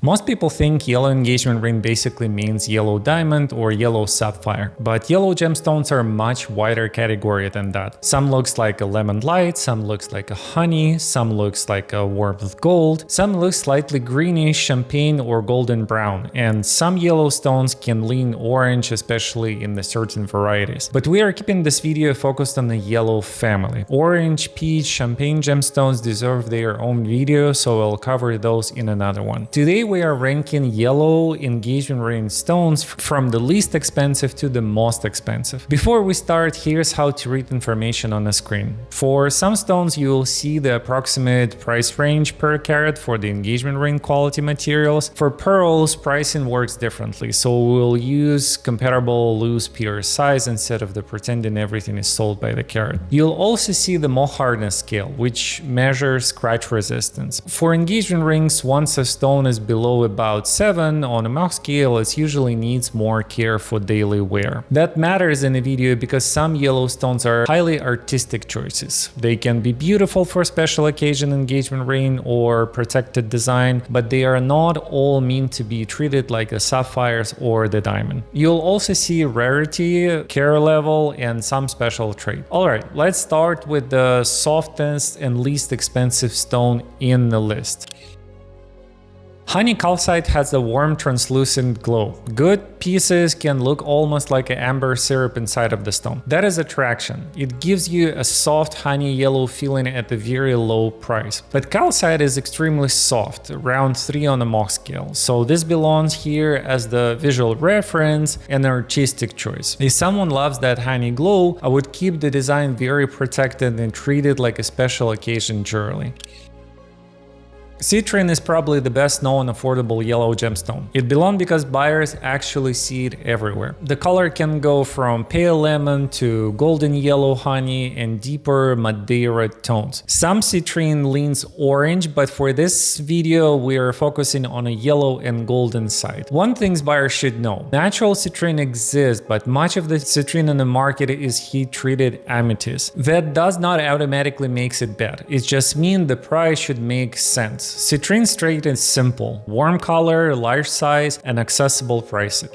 Most people think yellow engagement ring basically means yellow diamond or yellow sapphire, but yellow gemstones are a much wider category than that. Some looks like a lemon light, some looks like a honey, some looks like a warmth gold, some looks slightly greenish, champagne or golden brown, and some yellow stones can lean orange, especially in the certain varieties. But we are keeping this video focused on the yellow family. Orange, peach, champagne gemstones deserve their own video, so I'll cover those in another one. Today we are ranking yellow engagement ring stones from the least expensive to the most expensive. Before we start, here's how to read information on the screen. For some stones you will see the approximate price range per carat for the engagement ring quality materials. For pearls, pricing works differently, so we'll use comparable loose pure size instead of the pretending everything is sold by the carat. You'll also see the Mohs hardness scale, which measures scratch resistance. For engagement rings, once a stone is below about 7 on a Mohs scale, it usually needs more care for daily wear. That matters in a video because some yellow stones are highly artistic choices. They can be beautiful for special occasion engagement ring or protected design, but they are not all meant to be treated like the sapphires or the diamond. You'll also see rarity, care level, and some special trait. Alright, let's start with the softest and least expensive stone in the list. Honey calcite has a warm, translucent glow. Good pieces can look almost like an amber syrup inside of the stone. That is attraction. It gives you a soft honey yellow feeling at a very low price. But calcite is extremely soft, around 3 on the Mohs scale, so this belongs here as the visual reference and artistic choice. If someone loves that honey glow, I would keep the design very protected and treat it like a special occasion jewelry. Citrine is probably the best known affordable yellow gemstone. It belongs because buyers actually see it everywhere. The color can go from pale lemon to golden yellow honey and deeper Madeira tones. Some citrine leans orange, but for this video we are focusing on a yellow and golden side. One thing buyers should know: natural citrine exists, but much of the citrine in the market is heat-treated amethyst. That does not automatically make it bad. It just means the price should make sense. Citrine straight is simple: warm color, large size, and accessible pricing.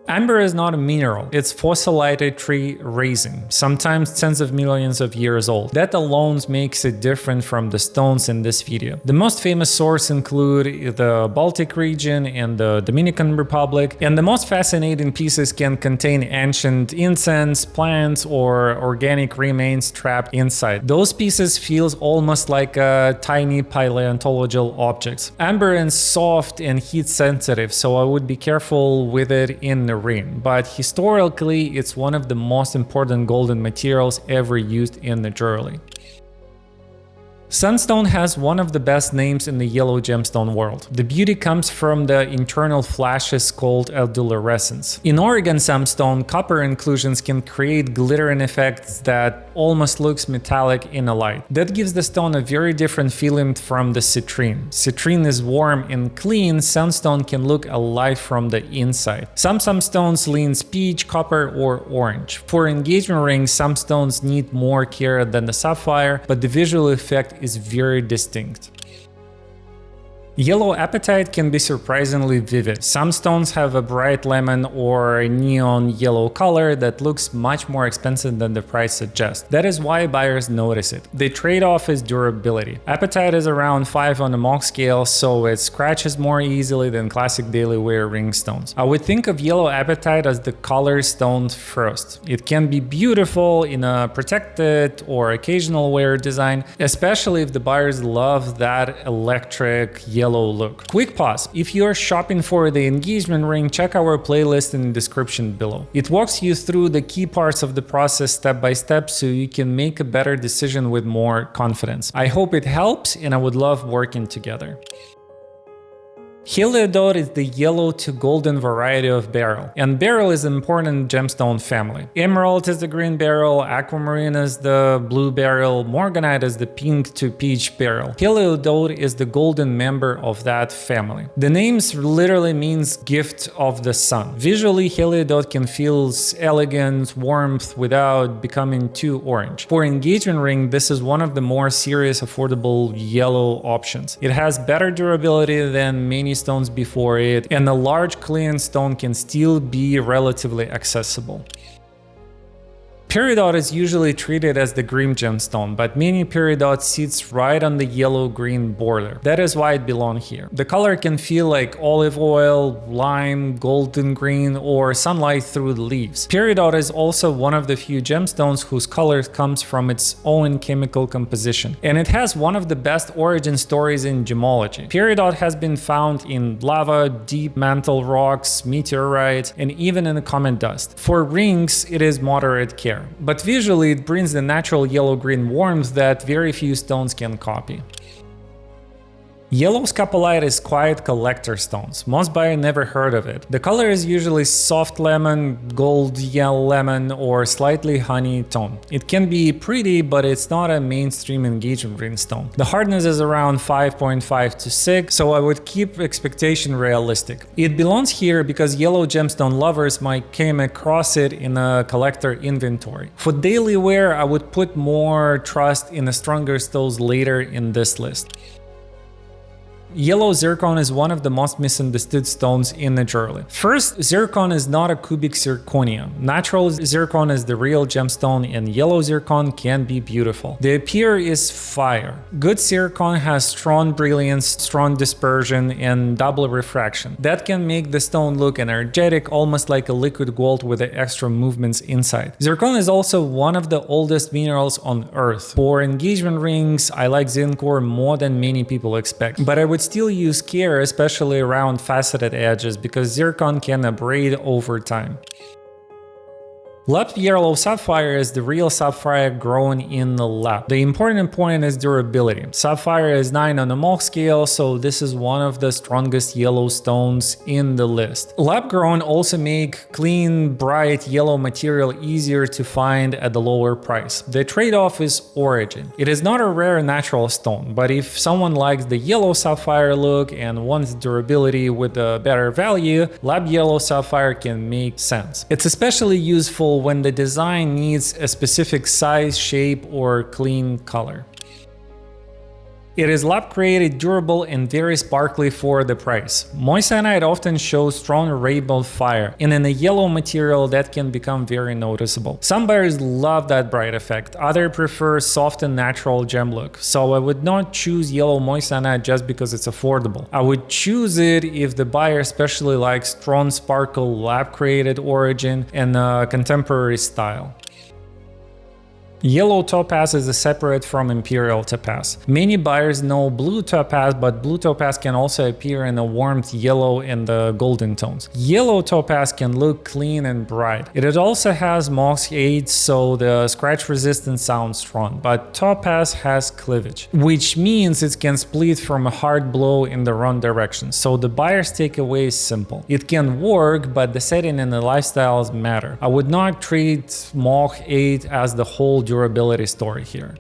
Amber is not a mineral, it's fossilited tree resin, sometimes tens of millions of years old. That alone makes it different from the stones in this video. The most famous sources include the Baltic region and the Dominican Republic, and the most fascinating pieces can contain ancient incense, plants, or organic remains trapped inside. Those pieces feel almost like tiny paleontological objects. Amber is soft and heat sensitive, so I would be careful with it in the ring, but historically it's one of the most important golden materials ever used in the jewelry. Sunstone has one of the best names in the yellow gemstone world. The beauty comes from the internal flashes called adulorescence. In Oregon Sunstone, copper inclusions can create glittering effects that almost looks metallic in a light. That gives the stone a very different feeling from the citrine. Citrine is warm and clean, Sunstone can look alive from the inside. Some stones leans peach, copper, or orange. For engagement rings, some stones need more care than the sapphire, but the visual effect is very distinct. Yellow apatite can be surprisingly vivid. Some stones have a bright lemon or a neon yellow color that looks much more expensive than the price suggests. That is why buyers notice it. The trade-off is durability. Apatite is around 5 on the Mohs scale, so it scratches more easily than classic daily wear ring stones. I would think of yellow apatite as the color stone first. It can be beautiful in a protected or occasional wear design, especially if the buyers love that electric yellow look. Quick pause. If you're shopping for the engagement ring, check our playlist in the description below. It walks you through the key parts of the process step by step so you can make a better decision with more confidence. I hope it helps, and I would love working together. Heliodor is the yellow to golden variety of beryl, and beryl is an important gemstone family. Emerald is the green beryl, aquamarine is the blue beryl, morganite is the pink to peach beryl. Heliodor is the golden member of that family. The names literally means gift of the sun. Visually, Heliodor can feel elegant, warmth without becoming too orange. For engagement ring, this is one of the more serious, affordable yellow options. It has better durability than many stones before it, and a large clean stone can still be relatively accessible. Peridot is usually treated as the green gemstone, but mini peridot sits right on the yellow-green border. That is why it belongs here. The color can feel like olive oil, lime, golden green, or sunlight through the leaves. Peridot is also one of the few gemstones whose color comes from its own chemical composition, and it has one of the best origin stories in gemology. Peridot has been found in lava, deep mantle rocks, meteorites, and even in comet dust. For rings, it is moderate care, but visually it brings the natural yellow-green warmth that very few stones can copy. Yellow Scapolite is quiet collector stones. Most buyers never heard of it. The color is usually soft lemon, gold yellow lemon, or slightly honey tone. It can be pretty, but it's not a mainstream engagement ring stone. The hardness is around 5.5 to 6, so I would keep expectation realistic. It belongs here because yellow gemstone lovers might came across it in a collector inventory. For daily wear, I would put more trust in the stronger stones later in this list. Yellow zircon is one of the most misunderstood stones in the jewelry. First, zircon is not a cubic zirconia. Natural zircon is the real gemstone, and yellow zircon can be beautiful. The appear is fire. Good zircon has strong brilliance, strong dispersion, and double refraction. That can make the stone look energetic, almost like a liquid gold with the extra movements inside. Zircon is also one of the oldest minerals on Earth. For engagement rings, I like zinc more than many people expect, but I would still use care, especially around faceted edges, because zircon can abrade over time. Lab Yellow Sapphire is the real sapphire grown in the lab. The important point is durability. Sapphire is 9 on the Mohs scale, so this is one of the strongest yellow stones in the list. Lab grown also make clean, bright yellow material easier to find at the lower price. The trade-off is origin. It is not a rare natural stone, but if someone likes the yellow sapphire look and wants durability with a better value, Lab Yellow Sapphire can make sense. It's especially useful when the design needs a specific size, shape, or clean color. It is lab-created, durable, and very sparkly for the price. Moissanite often shows strong rainbow fire, and in a yellow material that can become very noticeable. Some buyers love that bright effect, others prefer soft and natural gem look, so I would not choose yellow Moissanite just because it's affordable. I would choose it if the buyer especially likes strong sparkle, lab-created origin, and contemporary style. Yellow Topaz is separate from Imperial Topaz. Many buyers know Blue Topaz, but Blue Topaz can also appear in a warmth yellow and the golden tones. Yellow Topaz can look clean and bright. It also has Mohs 8, so the scratch resistance sounds strong, but Topaz has cleavage, which means it can split from a hard blow in the wrong direction, so the buyer's takeaway is simple. It can work, but the setting and the lifestyles matter. I would not treat Mohs 8 as the whole durability story here.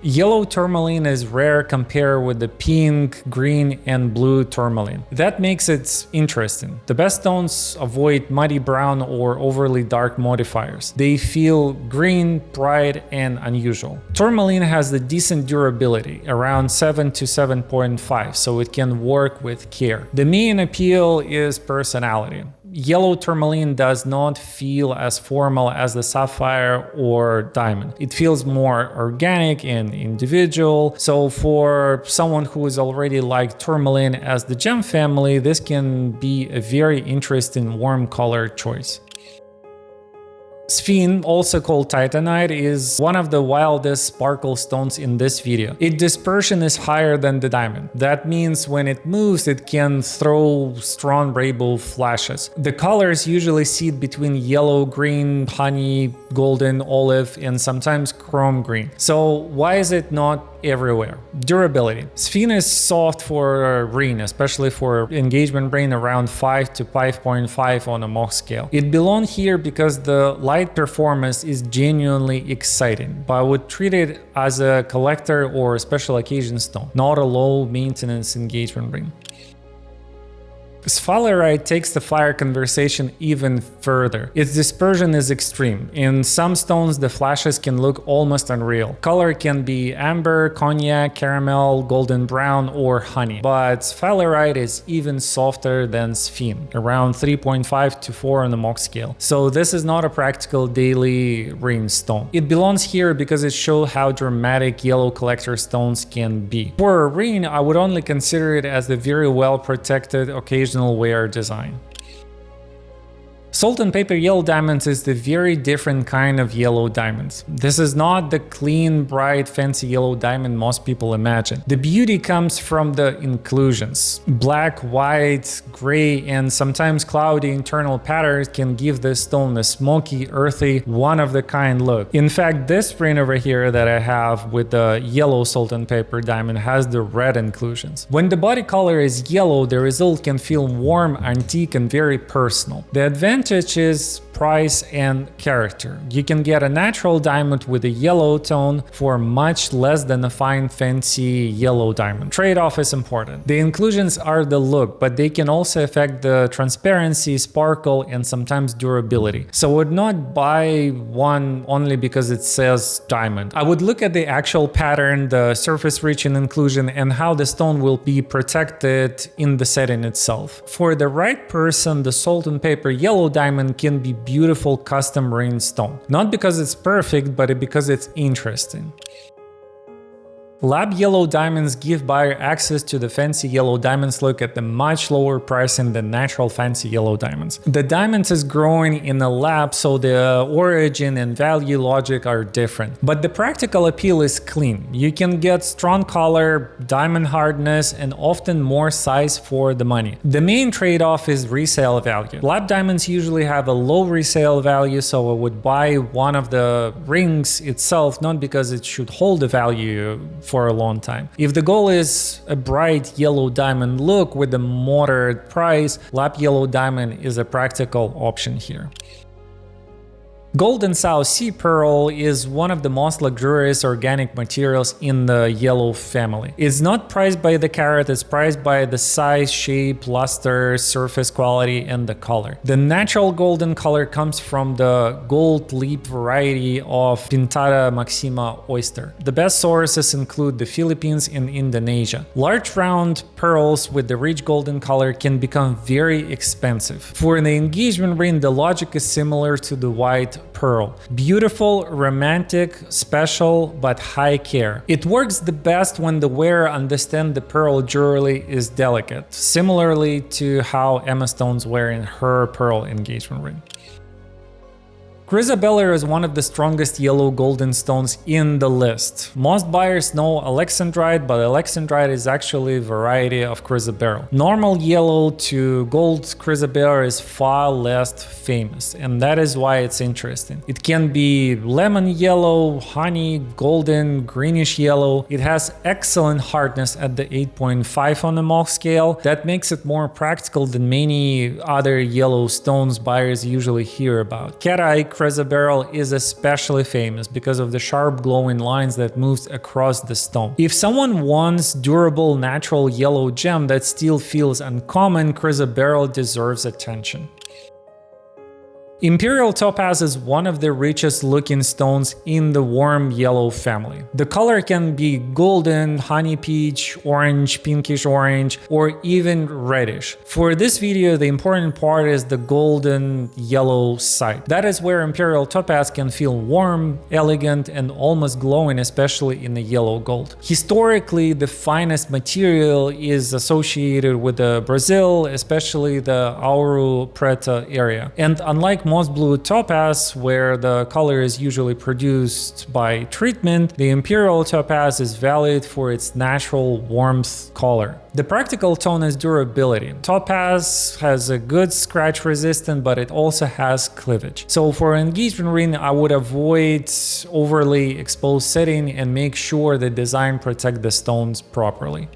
Yellow tourmaline is rare compared with the pink, green, and blue tourmaline. That makes it interesting. The best stones avoid muddy brown or overly dark modifiers. They feel green, bright, and unusual. Tourmaline has the decent durability, around 7 to 7.5, so it can work with care. The main appeal is personality. Yellow tourmaline does not feel as formal as the sapphire or diamond. It feels more organic and individual. So for someone who is already like tourmaline as the gem family, this can be a very interesting warm color choice. Sphene, also called Titanite, is one of the wildest sparkle stones in this video. Its dispersion is higher than the diamond. That means when it moves, it can throw strong rainbow flashes. The colors usually sit between yellow, green, honey, golden, olive, and sometimes chrome green. So why is it not everywhere. Durability. Sphene is soft for ring, especially for engagement ring around 5 to 5.5 on a Mohs scale. It belongs here because the light performance is genuinely exciting, but I would treat it as a collector or special occasion stone, not a low maintenance engagement ring. Sphalerite takes the fire conversation even further. Its dispersion is extreme. In some stones, the flashes can look almost unreal. Color can be amber, cognac, caramel, golden brown, or honey. But Sphalerite is even softer than Sphene, around 3.5 to 4 on the Mohs scale. So this is not a practical daily ring stone. It belongs here because it shows how dramatic yellow collector stones can be. For a ring, I would only consider it as the very well protected occasional wear design. Salt and Paper Yellow Diamonds is the very different kind of yellow diamonds. This is not the clean, bright, fancy yellow diamond most people imagine. The beauty comes from the inclusions. Black, white, gray, and sometimes cloudy internal patterns can give this stone a smoky, earthy, one-of-the-kind look. In fact, this print over here that I have with the yellow Salt and Paper diamond has the red inclusions. When the body color is yellow, the result can feel warm, antique, and very personal. The advantage is price and character. You can get a natural diamond with a yellow tone for much less than a fine fancy yellow diamond. Trade-off is important. The inclusions are the look, but they can also affect the transparency, sparkle, and sometimes durability. So I would not buy one only because it says diamond. I would look at the actual pattern, the surface region inclusion, and how the stone will be protected in the setting itself. For the right person, the Salt and Paper Yellow Diamond can be beautiful custom ring stone. Not because it's perfect, but because it's interesting. Lab yellow diamonds give buyer access to the fancy yellow diamonds look at the much lower price than the natural fancy yellow diamonds. The diamonds is growing in a lab, so the origin and value logic are different. But the practical appeal is clean. You can get strong color, diamond hardness, and often more size for the money. The main trade-off is resale value. Lab diamonds usually have a low resale value, so I would buy one of the rings itself, not because it should hold the value for a long time. If the goal is a bright yellow diamond look with a moderate price, lab yellow diamond is a practical option here. Golden South Sea Pearl is one of the most luxurious organic materials in the yellow family. It's not priced by the carat, it's priced by the size, shape, luster, surface quality, and the color. The natural golden color comes from the gold leaf variety of Pinctada maxima oyster. The best sources include the Philippines and Indonesia. Large round pearls with the rich golden color can become very expensive. For the engagement ring, the logic is similar to the white pearl. Beautiful, romantic, special, but high care. It works the best when the wearer understands the pearl jewelry is delicate, similarly to how Emma Stone's wearing her pearl engagement ring. Chrysoberyl is one of the strongest yellow golden stones in the list. Most buyers know alexandrite, but alexandrite is actually a variety of chrysoberyl. Normal yellow to gold chrysoberyl is far less famous, and that is why it's interesting. It can be lemon yellow, honey, golden, greenish yellow. It has excellent hardness at the 8.5 on the Mohs scale. That makes it more practical than many other yellow stones buyers usually hear about. Cat-eye chrysoberyl is especially famous because of the sharp glowing lines that moves across the stone. If someone wants durable natural yellow gem that still feels uncommon, chrysoberyl deserves attention. Imperial Topaz is one of the richest looking stones in the warm yellow family. The color can be golden, honey peach, orange, pinkish orange, or even reddish. For this video, the important part is the golden yellow side. That is where Imperial Topaz can feel warm, elegant, and almost glowing, especially in the yellow gold. Historically, the finest material is associated with Brazil, especially the Ouro Preto area. And unlike Unlike most blue topaz, where the color is usually produced by treatment, the Imperial Topaz is valid for its natural warmth color. The practical tone is durability. Topaz has a good scratch resistance, but it also has cleavage. So for engagement ring, I would avoid overly exposed setting and make sure the design protects the stones properly.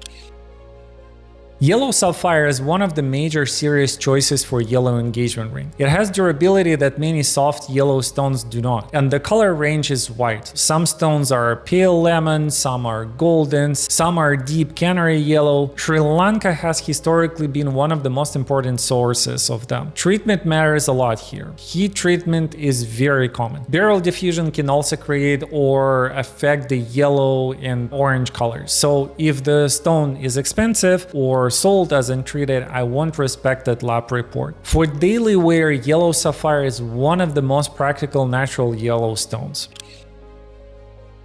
Yellow Sapphire is one of the major serious choices for yellow engagement ring. It has durability that many soft yellow stones do not, and the color range is wide. Some stones are pale lemon, some are golden, some are deep canary yellow. Sri Lanka has historically been one of the most important sources of them. Treatment matters a lot here. Heat treatment is very common. Beryl diffusion can also create or affect the yellow and orange colors. So if the stone is expensive or sold as untreated, I won't respect that lab report. For daily wear, Yellow Sapphire is one of the most practical natural yellow stones.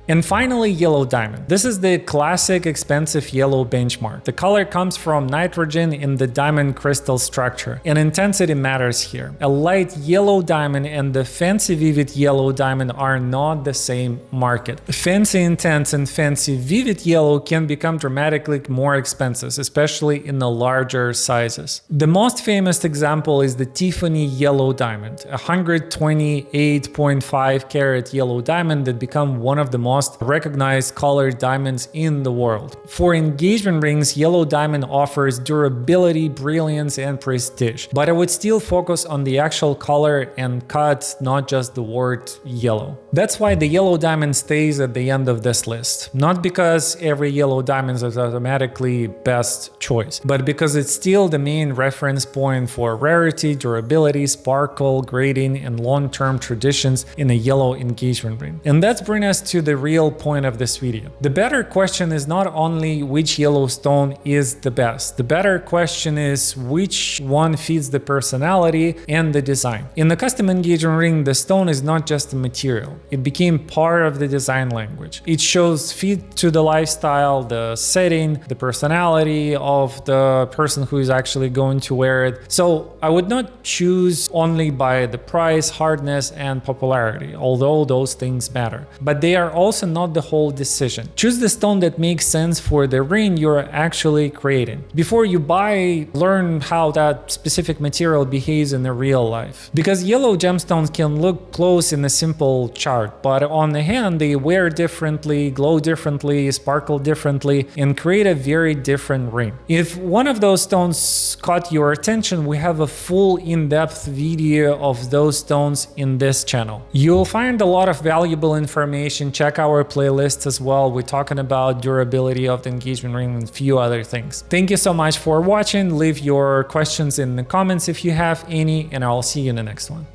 And finally, yellow diamond. This is the classic expensive yellow benchmark. The color comes from nitrogen in the diamond crystal structure, and intensity matters here. A light yellow diamond and the fancy vivid yellow diamond are not the same market. Fancy intense and fancy vivid yellow can become dramatically more expensive, especially in the larger sizes. The most famous example is the Tiffany yellow diamond, a 128.5 carat yellow diamond that became one of the most recognized colored diamonds in the world. For engagement rings, yellow diamond offers durability, brilliance, and prestige, but I would still focus on the actual color and cut, not just the word yellow. That's why the yellow diamond stays at the end of this list. Not because every yellow diamond is automatically best choice, but because it's still the main reference point for rarity, durability, sparkle, grading, and long-term traditions in a yellow engagement ring. And that brings us to the real point of this video. The better question is not only which yellow stone is the best. The better question is which one fits the personality and the design. In the custom engagement ring, the stone is not just a material. It became part of the design language. It shows fit to the lifestyle, the setting, the personality of the person who is actually going to wear it. So I would not choose only by the price, hardness, and popularity, although those things matter. But they are also not the whole decision. Choose the stone that makes sense for the ring you're actually creating. Before you buy, learn how that specific material behaves in the real life. Because yellow gemstones can look close in a simple chart, but on the hand, they wear differently, glow differently, sparkle differently, and create a very different ring. If one of those stones caught your attention, we have a full in-depth video of those stones in this channel. You'll find a lot of valuable information. Check our playlist as well. We're talking about durability of the engagement ring and a few other things. Thank you so much for watching. Leave your questions in the comments if you have any, and I'll see you in the next one.